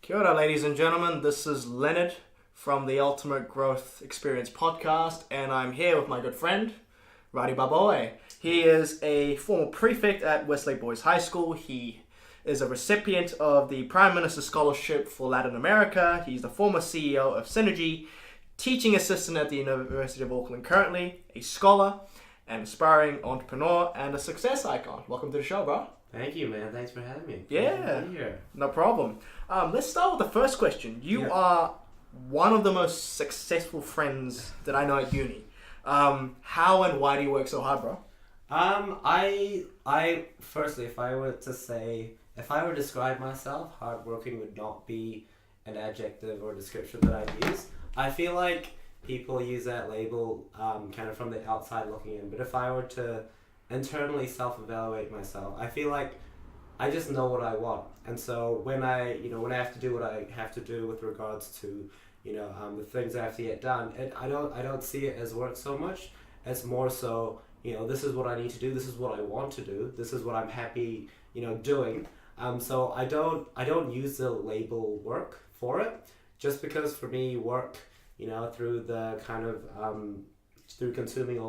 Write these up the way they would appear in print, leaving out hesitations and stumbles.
Kia ora, ladies and gentlemen. This is Leonard from the Ultimate Growth Experience podcast, and I'm here with my good friend, Radi Baboe. He is a former prefect at Westlake Boys High School. He is a recipient of the Prime Minister's Scholarship for Latin America. He's the former CEO of Synergy, teaching assistant at the University of Auckland currently, a scholar, an aspiring entrepreneur, and a success icon. Welcome to the show, bro. Thank you, man. Thanks for having me. Yeah, Here. No problem. Let's start with the first question. You are one of the most successful friends that I know at uni. How and why do you work so hard, bro? I firstly, if I were to describe myself, hardworking would not be an adjective or description that I'd use. I feel like people use that label kind of from the outside looking in, but if I were to internally self-evaluate myself, I feel like I just know what I want, and so when I have to do what I have to do with regards to the things I have to get done, I don't see it as work so much. It's more so this is what I need to do, this is what I want to do, this is what I'm happy doing. So I don't use the label work for it, just because for me work through the kind of through consuming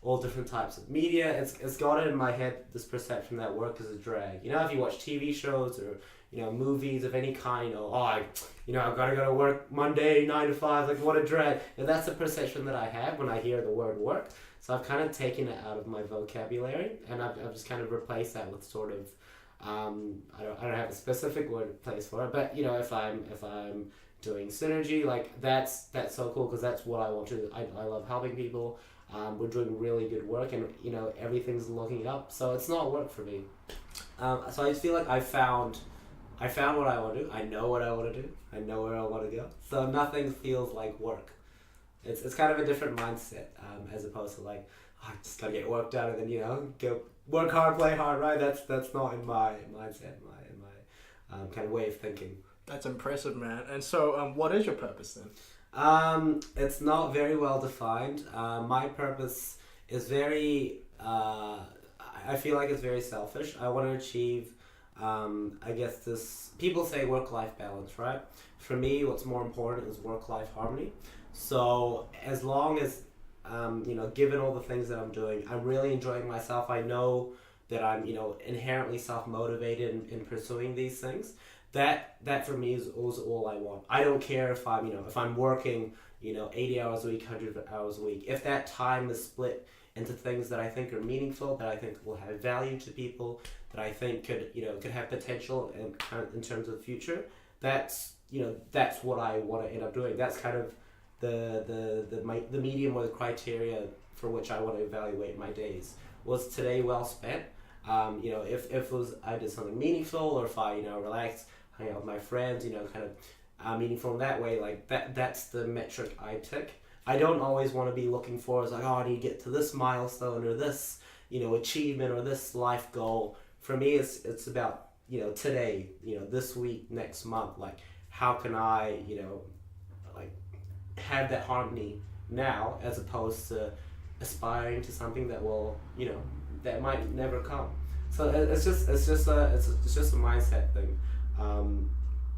all different types of media, it's got in my head this perception that work is a drag. If you watch TV shows or movies of any kind, I've got to go to work Monday 9 to 5, like what a drag. That's the perception that I have when I hear the word work. So I've kind of taken it out of my vocabulary, and I've just kind of replaced that with sort of I don't have a specific word place for it, but if I'm doing Synergy, like that's so cool because that's what I want to do. I love helping people. We're doing really good work, and everything's looking up, so it's not work for me. So I just feel like I found what I want to do. I know what I want to do. I know where I want to go. So nothing feels like work. It's kind of a different mindset as opposed to like I just gotta get work done and then go work hard, play hard. Right? That's not in my mindset, in my kind of way of thinking. That's impressive, man. And so, what is your purpose then? It's not very well defined. My purpose is very, I feel like it's very selfish. I want to achieve, I guess this, people say work-life balance, right? For me, what's more important is work-life harmony. So as long as, given all the things that I'm doing, I'm really enjoying myself. I know that I'm, inherently self-motivated in pursuing these things. That for me is all I want. I don't care if I'm working 80 hours a week, 100 hours a week. If that time is split into things that I think are meaningful, that I think will have value to people, that I think could have potential in terms of the future, that's what I want to end up doing. That's kind of the medium or the criteria for which I want to evaluate my days. Was today well spent? If it was I did something meaningful, or if I relaxed, hang out with my friends, kind of meaningful in that way, like that's the metric I tick. I don't always want to be looking for as like, I need to get to this milestone or this, achievement or this life goal. For me, it's about, today, this week, next month, like how can I, like have that harmony now as opposed to aspiring to something that will, that might never come. So it's just a mindset thing.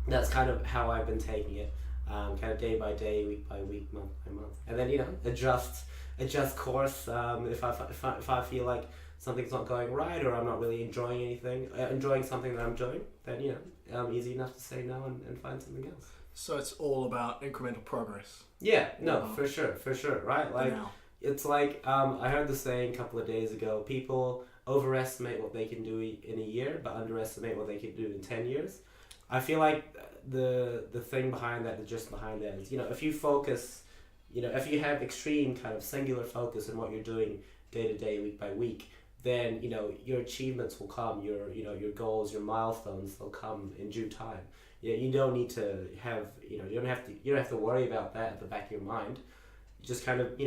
That's kind of how I've been taking it, kind of day by day, week by week, month by month, and then adjust course if I feel like something's not going right or I'm not really enjoying something that I'm doing, then easy enough to say no and find something else. So it's all about incremental progress. Yeah, no, for sure, right? Like now. It's like I heard the saying a couple of days ago: people overestimate what they can do in a year, but underestimate what they can do in 10 years. I feel like the thing behind that, the gist behind that is, if you focus, if you have extreme kind of singular focus in what you're doing day to day, week by week, then your achievements will come, your goals, your milestones, they'll come in due time. You don't need to have, you don't have to worry about that at the back of your mind. You just kind of,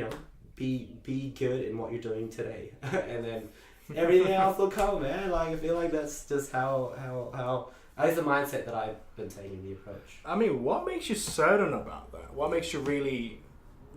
be good in what you're doing today, and then everything else will come, man. Like I feel like that's just how that's the mindset that I've been taking the approach. I mean, what makes you certain about that? What makes you really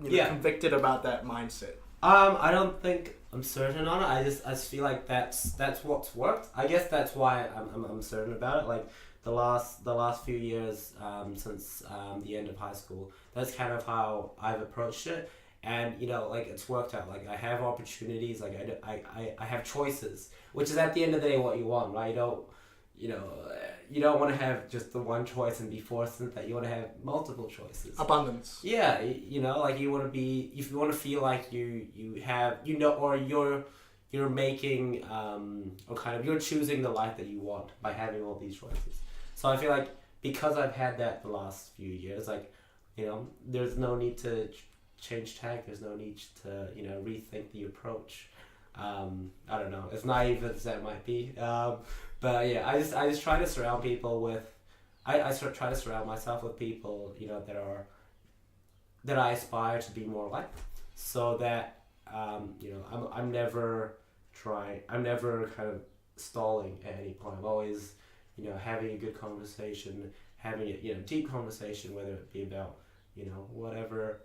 convicted about that mindset? I don't think I'm certain on it. I just feel like that's what's worked. I guess that's why I'm certain about it. Like the last few years since the end of high school, that's kind of how I've approached it. And like it's worked out. Like I have opportunities. Like I have choices, which is at the end of the day what you want, right? You don't want to have just the one choice and be forced into that. You want to have multiple choices. Abundance. Yeah, like you want to be. If you want to feel like you have, or you're making or kind of you're choosing the life that you want by having all these choices. So I feel like because I've had that the last few years, like there's no need to change tack. There's no need to rethink the approach. I don't know, as naive as that might be, but yeah, I just try to surround people with try to surround myself with people that I aspire to be more like, so that I'm never kind of stalling at any point. I'm always having a good conversation, having a deep conversation, whether it be about whatever,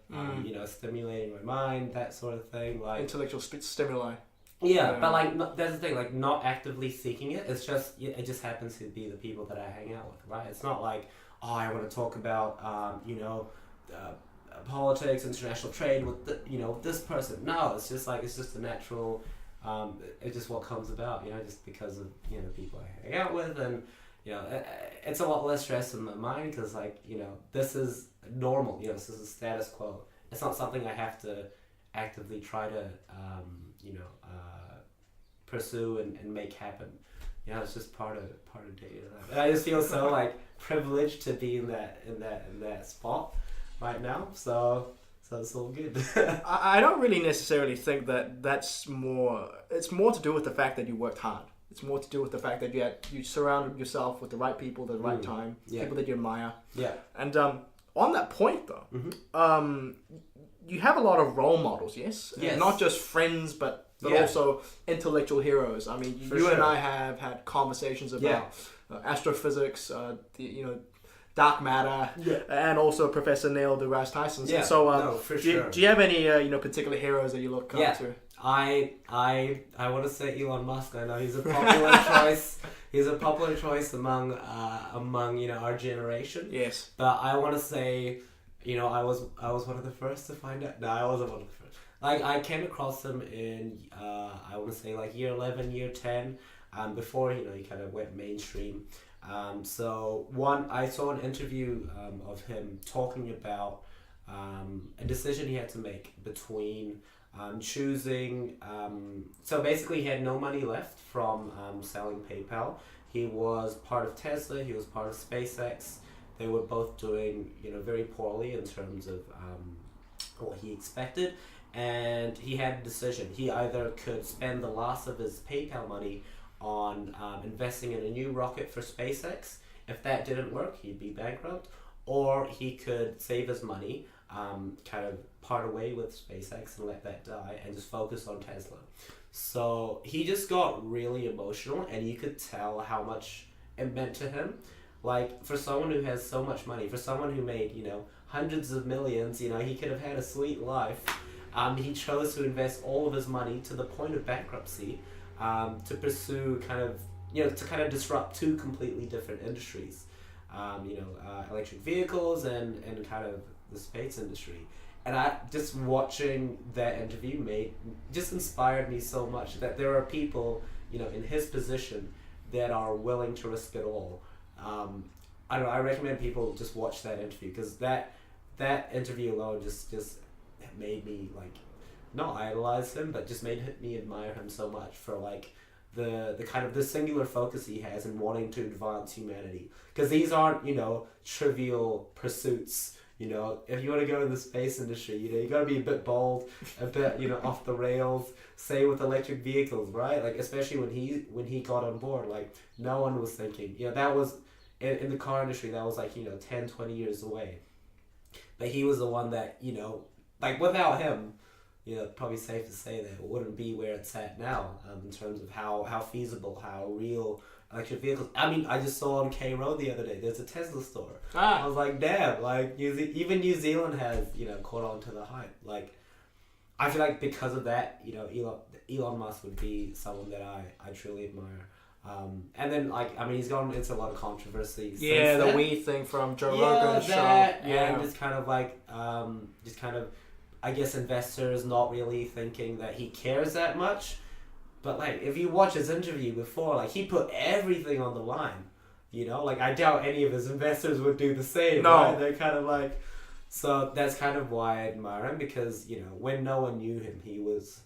stimulating my mind, that sort of thing, like intellectual stimuli. Yeah, but like that's the thing, like not actively seeking it. It's just it just happens to be the people that I hang out with, right? It's not like I want to talk about politics, international trade with this person. No, it's just a natural. It's just what comes about, just because of the people I hang out with, and it's a lot less stress in my mind because this is normal. This is a status quo. It's not something I have to actively try to pursue and make happen. It's just part of daily life. And I just feel so privileged to be in that spot right now. So it's all good. I don't really necessarily think that's more. It's more to do with the fact that you worked hard. It's more to do with the fact that you surrounded yourself with the right people at the right time, people that you admire. Yeah. And on that point though, you have a lot of role models, yes? Not just friends, but also intellectual heroes. I mean, you and I have had conversations about astrophysics, dark matter, and also Professor Neil deGrasse Tyson. Yeah. So, do you have any particular heroes that you look up to? I want to say Elon Musk. I know he's a popular choice. He's a popular choice among our generation. Yes. But I want to say, I was one of the first to find out. No, I wasn't one of the first. I came across him in I want to say year 11, year 10, before he kind of went mainstream. So I saw an interview of him talking about a decision he had to make between choosing. So basically, he had no money left from selling PayPal. He was part of Tesla. He was part of SpaceX. They were both doing very poorly in terms of what he expected, and he had a decision. He either could spend the last of his PayPal money on investing in a new rocket for SpaceX. If that didn't work, he'd be bankrupt. Or he could save his money, kind of part away with SpaceX and let that die and just focus on Tesla. So he just got really emotional, and you could tell how much it meant to him. For someone who has so much money, for someone who made, hundreds of millions, he could have had a sweet life. He chose to invest all of his money to the point of bankruptcy, to pursue to disrupt two completely different industries, electric vehicles and kind of the space industry. And just watching that interview just inspired me so much that there are people, in his position that are willing to risk it all. I don't know, I recommend people just watch that interview, because that interview alone just made me not idolize him, but just made me admire him so much for the kind of the singular focus he has in wanting to advance humanity. Because these aren't trivial pursuits. If you want to go in the space industry, you got to be a bit bold, a bit off the rails. Say with electric vehicles, right? Especially when he got on board, no one was thinking. That was in the car industry. That was 10, 20 years away. But he was the one that without him, probably safe to say that it wouldn't be where it's at now, in terms of how feasible, how real electric vehicles. I mean, I just saw on K Road the other day, there's a Tesla store. I was like, damn, even New Zealand has, caught on to the hype. I feel because of that, Elon Musk would be someone that I truly admire. And then he's gone into a lot of controversy. Yeah, the weed thing from Joe Rogan's show. Yeah, and I guess investors not really thinking that he cares that much. But if you watch his interview before, he put everything on the line. I doubt any of his investors would do the same. No, right? They're kind of so that's kind of why I admire him, because when no one knew him, he was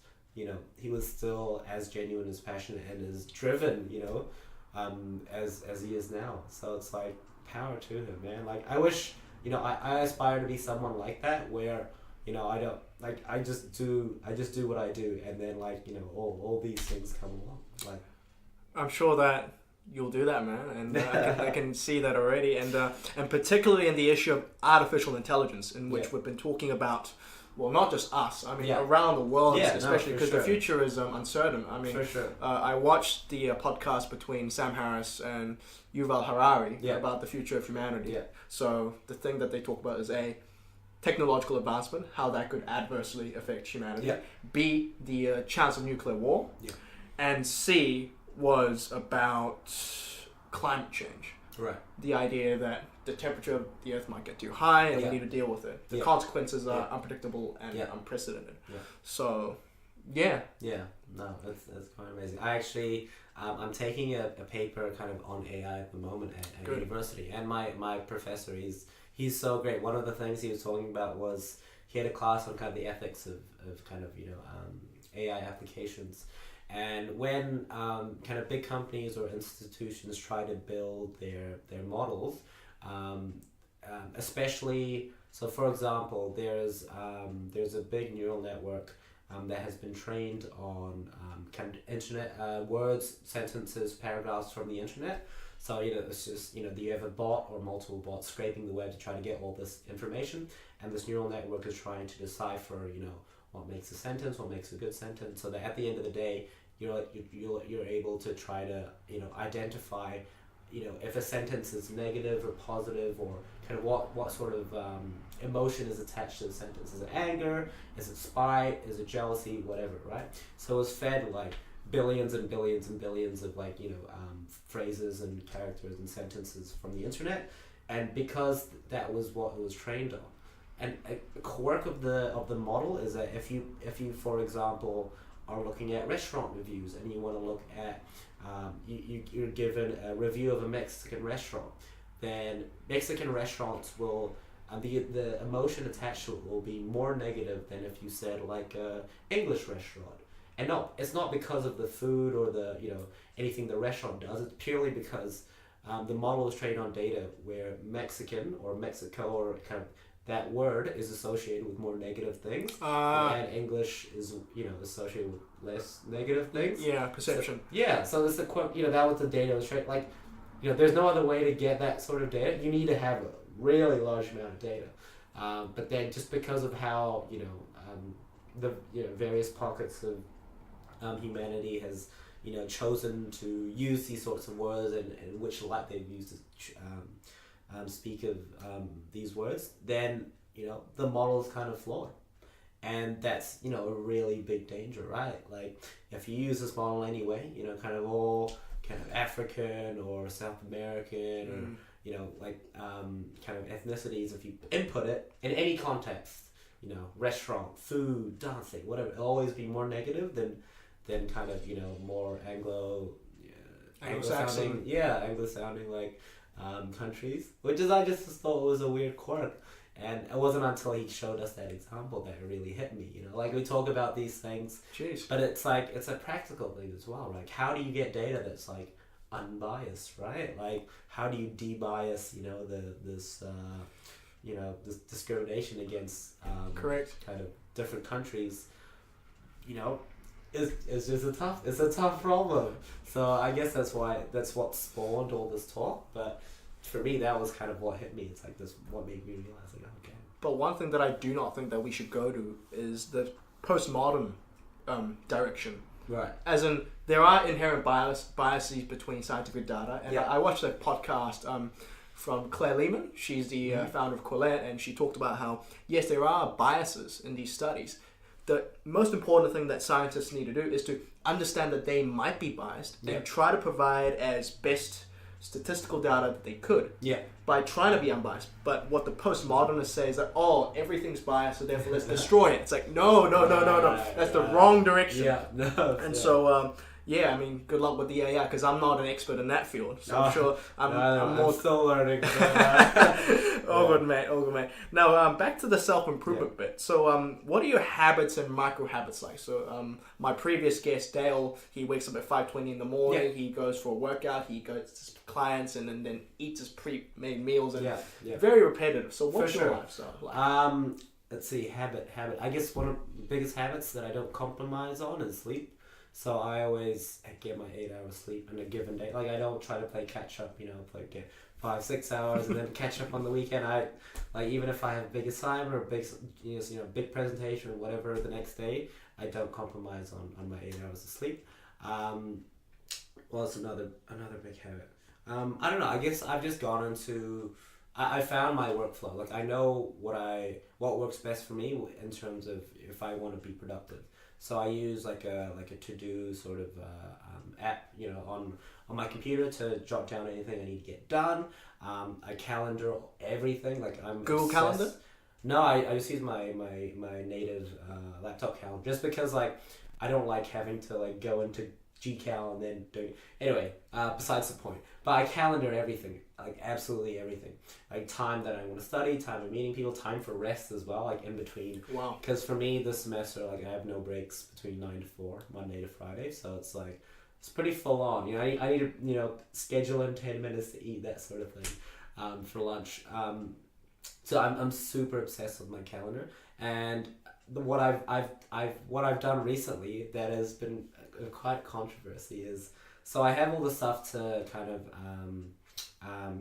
still as genuine, as passionate, and as driven, as he is now. So it's power to him, man. I wish, I aspire to be someone like that, where I don't I just do what I do, and then all these things come along. I'm sure that you'll do that, man, and I can see that already, and particularly in the issue of artificial intelligence, in which we've been talking about. Well, not just us. I mean, around the world, especially because the future is uncertain. I mean, I watched the podcast between Sam Harris and Yuval Harari about the future of humanity. Yeah. So the thing that they talk about is A, technological advancement, how that could adversely affect humanity. Yeah. B, the chance of nuclear war. Yeah. And C was about climate change. Right. The idea that the temperature of the Earth might get too high and we need to deal with it. The consequences are unpredictable and unprecedented. Yeah. So, yeah. Yeah. No, that's quite amazing. I actually, I'm taking a paper kind of on AI at the moment at university, and my professor, he's so great. One of the things he was talking about was he had a class on kind of the ethics of kind of AI applications. And when kind of big companies or institutions try to build their models, especially, so for example, there's a big neural network that has been trained on kind of internet words, sentences, paragraphs from the internet. So it's just you have a bot or multiple bots scraping the web to try to get all this information, and this neural network is trying to decipher what makes a sentence, what makes a good sentence, so that at the end of the day, you're able to try to identify if a sentence is negative or positive, or kind of what sort of emotion is attached to the sentence. Is it anger? Is it spite? Is it jealousy? Whatever, right? So it's fed billions and billions and billions of phrases and characters and sentences from the internet, and because that was what it was trained on. And a quirk of the model is that if you for example are looking at restaurant reviews and you want to look at you're given a review of a Mexican restaurant, then Mexican restaurants will the emotion attached to it will be more negative than if you said a English restaurant. And no, it's not because of the food or the anything the restaurant does. It's purely because the model is trained on data where Mexican or Mexico or kind of that word is associated with more negative things, and English is associated with less negative things. Yeah, perception. So it's the that was the data was trained. There's no other way to get that sort of data. You need to have a really large amount of data. But then just because of how the various pockets of humanity has chosen to use these sorts of words and which light they've used to speak of these words, then the model is kind of flawed, and that's a really big danger, right? If you use this model anyway, kind of all kind of African or South American or kind of ethnicities, if you input it in any context, restaurant, food, dancing, whatever, it'll always be more negative than kind of more Anglo-sounding, Anglo-sounding countries, which is I just thought was a weird quirk, and it wasn't until he showed us that example that it really hit me. We talk about these things, but it's it's a practical thing as well. How do you get data that's unbiased, right? How do you debias this discrimination against kind of different countries? It's just a tough problem. So I guess that's what spawned all this talk. But for me, that was kind of what hit me. It's this what made me realize okay. But one thing that I do not think that we should go to is the postmodern direction. Right. As in, there are inherent biases between scientific data. And I watched a podcast from Claire Lehman. She's the founder of Quillette, and she talked about how, yes, there are biases in these studies, the most important thing that scientists need to do is to understand that they might be biased and try to provide as best statistical data that they could by trying to be unbiased. But what the postmodernists say is that, oh, everything's biased, so therefore let's destroy it. It's like, no. That's the wrong direction. So, I mean, good luck with the AI, because I'm not an expert in that field. So I'm sure I'm more... still learning. All good, mate. Now, back to the self-improvement bit. So, what are your habits and micro-habits like? So, my previous guest, Dale, he wakes up at 5:20 in the morning. He goes for a workout. He goes to his clients and then eats his pre-made meals. And very repetitive. So, what's your lifestyle like? Let's see, habit. I guess one of the biggest habits that I don't compromise on is sleep. So I always get my 8 hours sleep in a given day. Like, I don't try to play catch up, get 5-6 hours and then catch up on the weekend. Even if I have a big assignment or big presentation or whatever the next day, I don't compromise on my 8 hours of sleep. It's another big habit. I don't know. I guess I've just gone into. I found my workflow. Like, I know what works best for me in terms of if I want to be productive. So I use like a to-do sort of app, on my computer to jot down anything I need to get done. I calendar everything. Like, I'm Google obsessed. Calendar? No, I just use my native laptop calendar, just because like I don't like having to like go into Gcal and then do. Anyway, besides the point. But I calendar everything, like absolutely everything. Like time that I want to study, time for meeting people, time for rest as well, like in between. Wow. Because for me this semester, like I have no breaks between 9 to 4, Monday to Friday. So it's like, it's pretty full on. I need to, schedule in 10 minutes to eat, that sort of thing, for lunch. So I'm super obsessed with my calendar. And what I've done recently that has been quite controversy is, so I have all the stuff to kind of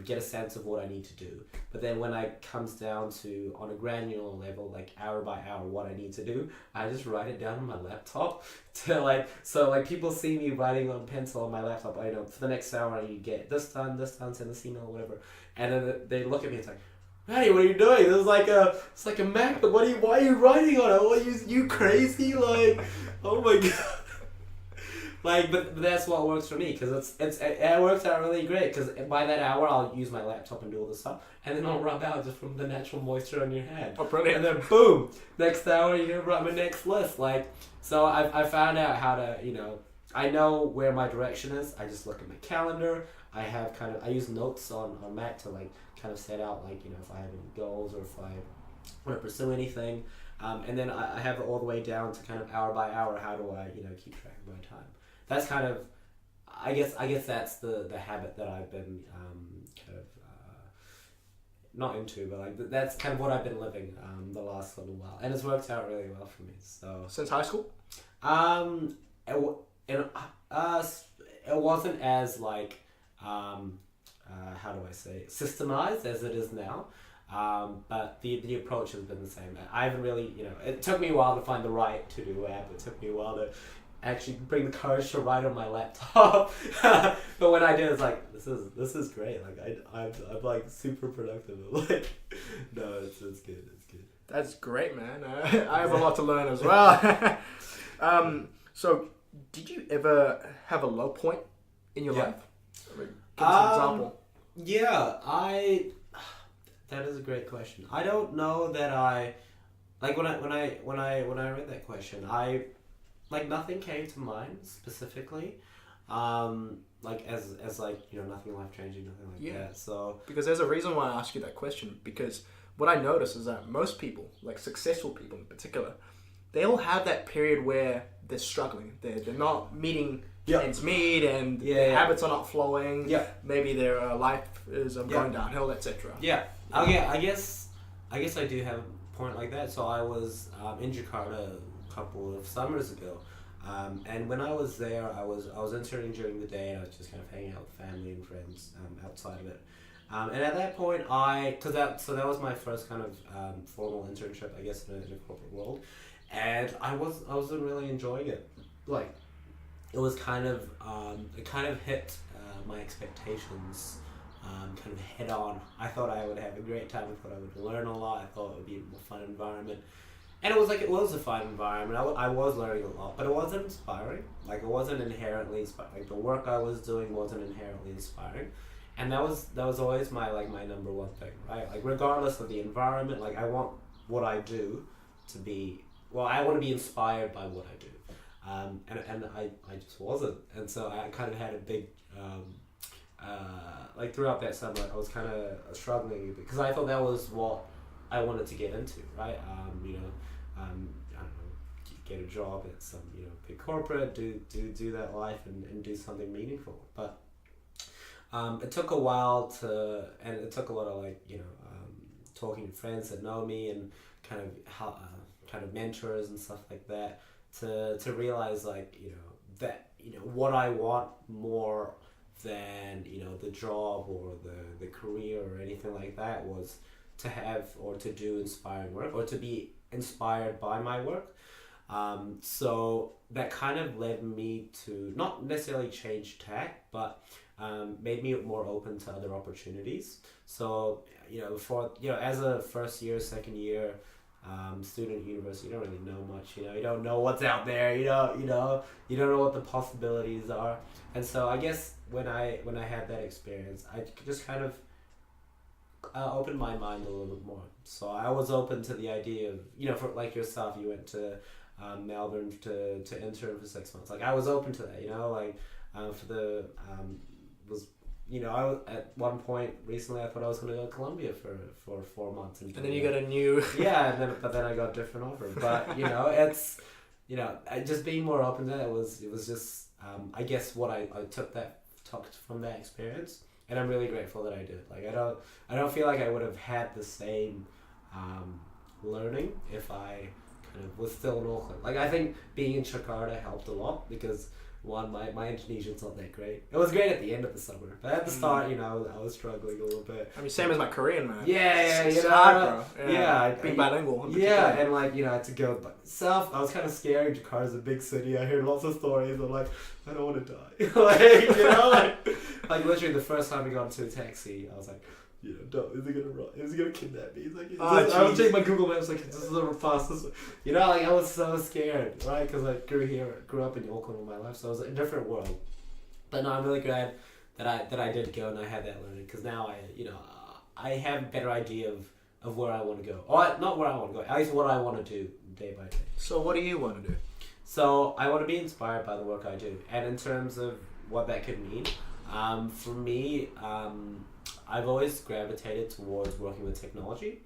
get a sense of what I need to do, but then when it comes down to on a granular level, like hour by hour, what I need to do, I just write it down on my laptop to so people see me writing on pencil on my laptop. I know for the next hour I need to get this done, send this email, whatever, and then they look at me, it's like, Radi, what are you doing? It's like a Mac, but why are you writing on it? Oh, you crazy? Like, oh my god. But that's what works for me, because it works out really great, because by that hour I'll use my laptop and do all this stuff, and then I'll rub out just from the natural moisture on your hand. Oh, brilliant. And then boom, next hour you're gonna write my next list. So I found out how to, I know where my direction is. I just look at my calendar. I use notes on Mac to kind of set out if I have any goals or if I want to pursue anything, and then I have it all the way down to kind of hour by hour. How do I keep track of my time? That's kind of, I guess that's the habit that I've been kind of not into, but that's kind of what I've been living the last little while, and it's worked out really well for me. So since high school, it wasn't as how do I say, systemized as it is now. But the approach has been the same. I haven't really, it took me a while to find the right to-do app. It took me a while to actually bring the courage to write on my laptop. But when I did, it's like, this is great. I'm super productive. No, it's good. It's good. That's great, man. I have a lot to learn as well. So did you ever have a low point in your life? Give us an example. Yeah, that is a great question. I don't know that I when I read that question, nothing came to mind specifically. As nothing life changing, nothing like that. So because there's a reason why I ask you that question, because what I notice is that most people, successful people in particular, they all have that period where they're struggling. They're not meeting ends meet, and their habits are not flowing. Yeah. Maybe their life is going downhill, etc. Yeah. I guess I do have a point like that. So I was in Jakarta a couple of summers ago, and when I was there, I was interning during the day, and I was just kind of hanging out with family and friends outside of it. And at that point, that was my first kind of formal internship, I guess, in the corporate world, and I wasn't really enjoying it. It was kind of it kind of hit my expectations kind of head on. I thought I would have a great time. I thought I would learn a lot. I thought it would be a more fun environment. And it was a fun environment. I was learning a lot, but it wasn't inspiring. Like, it wasn't inherently inspiring. Like, the work I was doing wasn't inherently inspiring. And that was always my number one thing, right? Like, regardless of the environment, like, I want what I do to be, well, I want to be inspired by what I do. And I just wasn't. And so I kind of had a big, like, throughout that summer, I was kind of struggling because I thought that was what I wanted to get into, right? I don't know, get a job at some, big corporate, do that life and do something meaningful. But it took a while and it took a lot of talking to friends that know me and kind of mentors and stuff like that to realize that what I want more than the job or the career or anything like that was to have or to do inspiring work or to be inspired by my work. So that kind of led me to not necessarily change tack, but made me more open to other opportunities. So as a first year, second year student at university, you don't really know much. You don't know what's out there. You don't know what the possibilities are. And so I guess when I had that experience, I just kind of opened my mind a little bit more. So I was open to the idea of, for like yourself, you went to Melbourne to intern for 6 months. Like, I was open to that, for the I was, at one point recently I thought I was going to go to Colombia for 4 months. And then you got a new... yeah, but then I got a different offer. But, it's, just being more open to that, it was just, I guess what I took from that experience. And I'm really grateful that I did. Like, I don't feel like I would have had the same learning if I kind of was still in Auckland. Like, I think being in Jakarta helped a lot because, one, my Indonesian's not that great. It was great at the end of the summer, but at the start, I was struggling a little bit. I mean, same as my Korean, man. Yeah, it's hard, bro. Yeah, being bilingual. Yeah, and I had to go by myself. I was kind of scared. Jakarta's a big city. I heard lots of stories. I'm like, I don't want to die. Like literally the first time we got into a taxi, I was like, is he gonna run? Is he gonna kidnap me? He's like, I was checking my Google Maps, like, this is the fastest. I was so scared, right? Because I grew up in Auckland all my life, so it was a different world. But no, I'm really glad that I did go and I had that learning, because now I have a better idea of where I want to go, or not where I want to go, at least what I want to do day by day. So what do you want to do? So I want to be inspired by the work I do, and in terms of what that could mean, for me, I've always gravitated towards working with technology,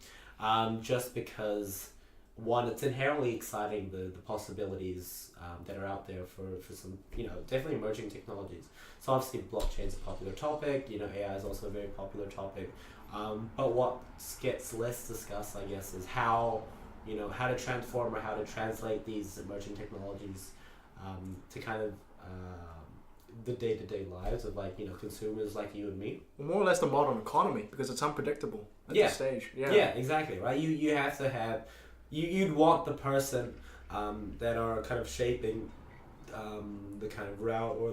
just because, one, it's inherently exciting, the possibilities that are out there for some, definitely emerging technologies. So obviously blockchain is a popular topic, AI is also a very popular topic, but what gets less discussed, I guess, is how to transform or how to translate these emerging technologies to kind of the day-to-day lives of consumers like you and me. Well, more or less the modern economy, because it's unpredictable at this stage. Yeah, exactly, right? You have to have, you'd want the person that are kind of shaping the kind of route or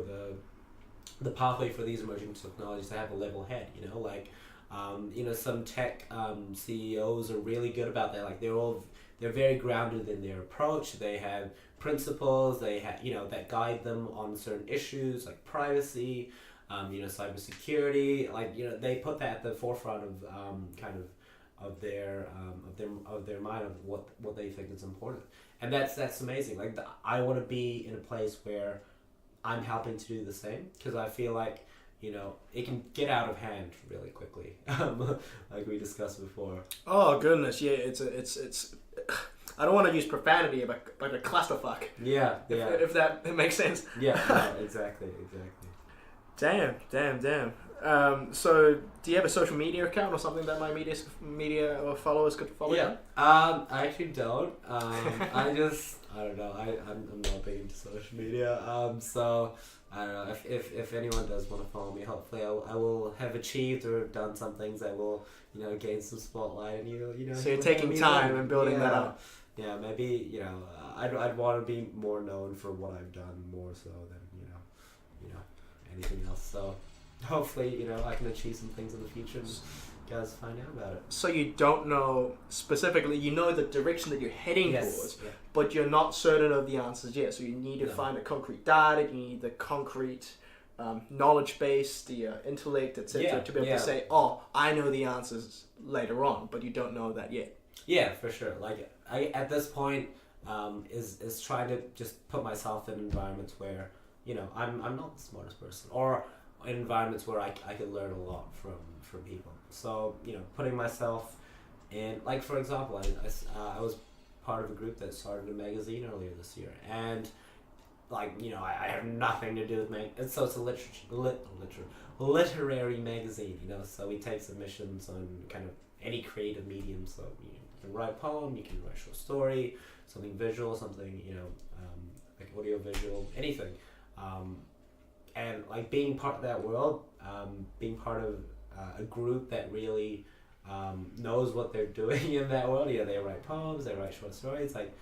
the pathway for these emerging technologies to have a level head, some tech CEOs are really good about that. Like, they're very grounded in their approach. They have principles, they have, that guide them on certain issues like privacy, cybersecurity. They put that at the forefront of of their mind of what they think is important, and that's amazing. I want to be in a place where I'm helping to do the same, because I feel like it can get out of hand really quickly, like we discussed before. Oh goodness, yeah, it's I don't want to use profanity, but a clusterfuck. Yeah. If that makes sense. Yeah, no, exactly. Damn. So do you have a social media account or something that my media or followers could follow? Yeah. I actually don't. I don't know. I'm not big into social media. So I don't know. If anyone does want to follow me, hopefully I will have achieved or done some things that will gain some spotlight, and So you're taking time and building that up. Yeah, maybe I'd want to be more known for what I've done more so than anything else. So hopefully I can achieve some things in the future. guys find out about it. So you don't know specifically, you know the direction that you're heading towards, but you're not certain of the answers yet. So you need to find the concrete data, you need the concrete knowledge base, the intellect, etc. to be able to say, oh, I know the answers later on, but you don't know that yet. Yeah, for sure. Like, I at this point is trying to just put myself in environments where, you know, I'm not the smartest person, or in environments where I could learn a lot from people. So, you know, putting myself in, like, for example, I was part of a group that started a magazine earlier this year, and like, you know, I have nothing to do with so it's a literary magazine, you know, so we take submissions on kind of any creative medium. So you can write a poem, you can write a short story, something visual, something, you know, like audio visual, anything, and like being part of that world, being part of a group that really knows what they're doing in that world. Yeah, they write poems, they write short stories, like,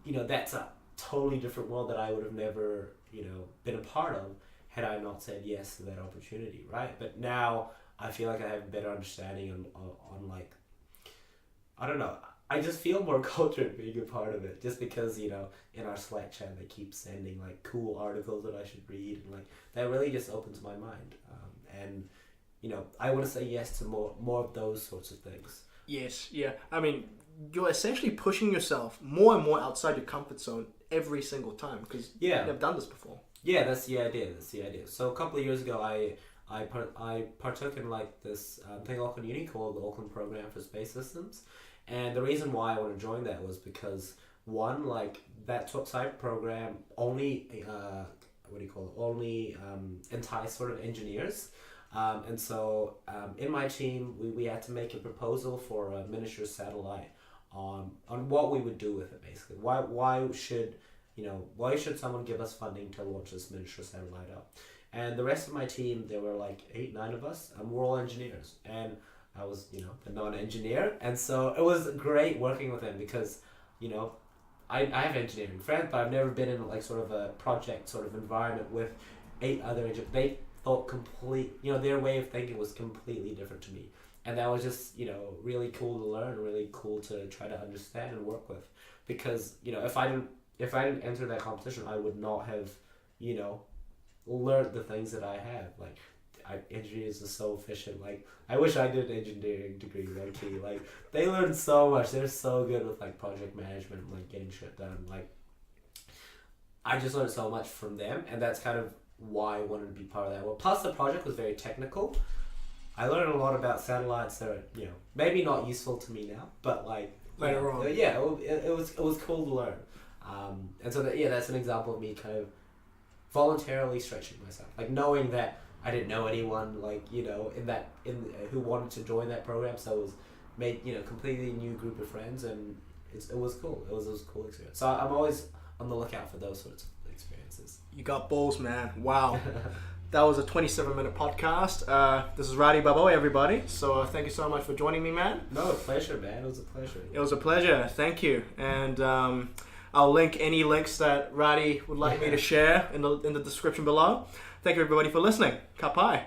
you know, that's a totally different world that I would have never, you know, been a part of had I not said yes to that opportunity, right? But now I feel like I have a better understanding on like, I don't know, I just feel more cultured being a part of it, just because, you know, in our Slack chat they keep sending like cool articles that I should read, and like that really just opens my mind, and, you know, I want to say yes to more of those sorts of things. Yes, yeah. I mean, you're essentially pushing yourself more and more outside your comfort zone every single time, because you've never done this before. Yeah, that's the idea. So a couple of years ago, I partook in like this thing at Auckland Uni called the Auckland Program for Space Systems, and the reason why I want to join that was because, one, like that type program only entice sort of engineers. And so in my team, we had to make a proposal for a miniature satellite on what we would do with it, basically. Why should someone give us funding to launch this miniature satellite up? And the rest of my team, there were like 8-9 of us, and we're all engineers. And I was, you know, a non-engineer. And so it was great working with them because, you know, I have engineering friends, but I've never been in like sort of a project sort of environment with 8 other engineers. They thought their way of thinking was completely different to me, and that was just, you know, really cool to learn, really cool to try to understand and work with, because, you know, if I didn't enter that competition, I would not have, you know, learned the things that I have. Like, engineers are so efficient. Like, I wish I did an engineering degree, low-key. Like, they learn so much. They're so good with like project management and like getting shit done. Like, I just learned so much from them, and that's kind of why I wanted to be part of that. Well, plus the project was very technical. I learned a lot about satellites that are, you know, maybe not useful to me now, but like later on. Yeah, it was cool to learn. And so that's an example of me kind of voluntarily stretching myself, like knowing that I didn't know anyone, like, you know, who wanted to join that program, so it was made, you know, completely new group of friends, and it was cool. It was a cool experience. So I'm always on the lookout for those sorts of experiences. You got balls, man. Wow. That was a 27-minute podcast. This is Radi Baboe, everybody. So thank you so much for joining me, man. No, pleasure, man. It was a pleasure. It was a pleasure. Thank you. And I'll link any links that Radi would like me to share in the description below. Thank you, everybody, for listening. Ka pai.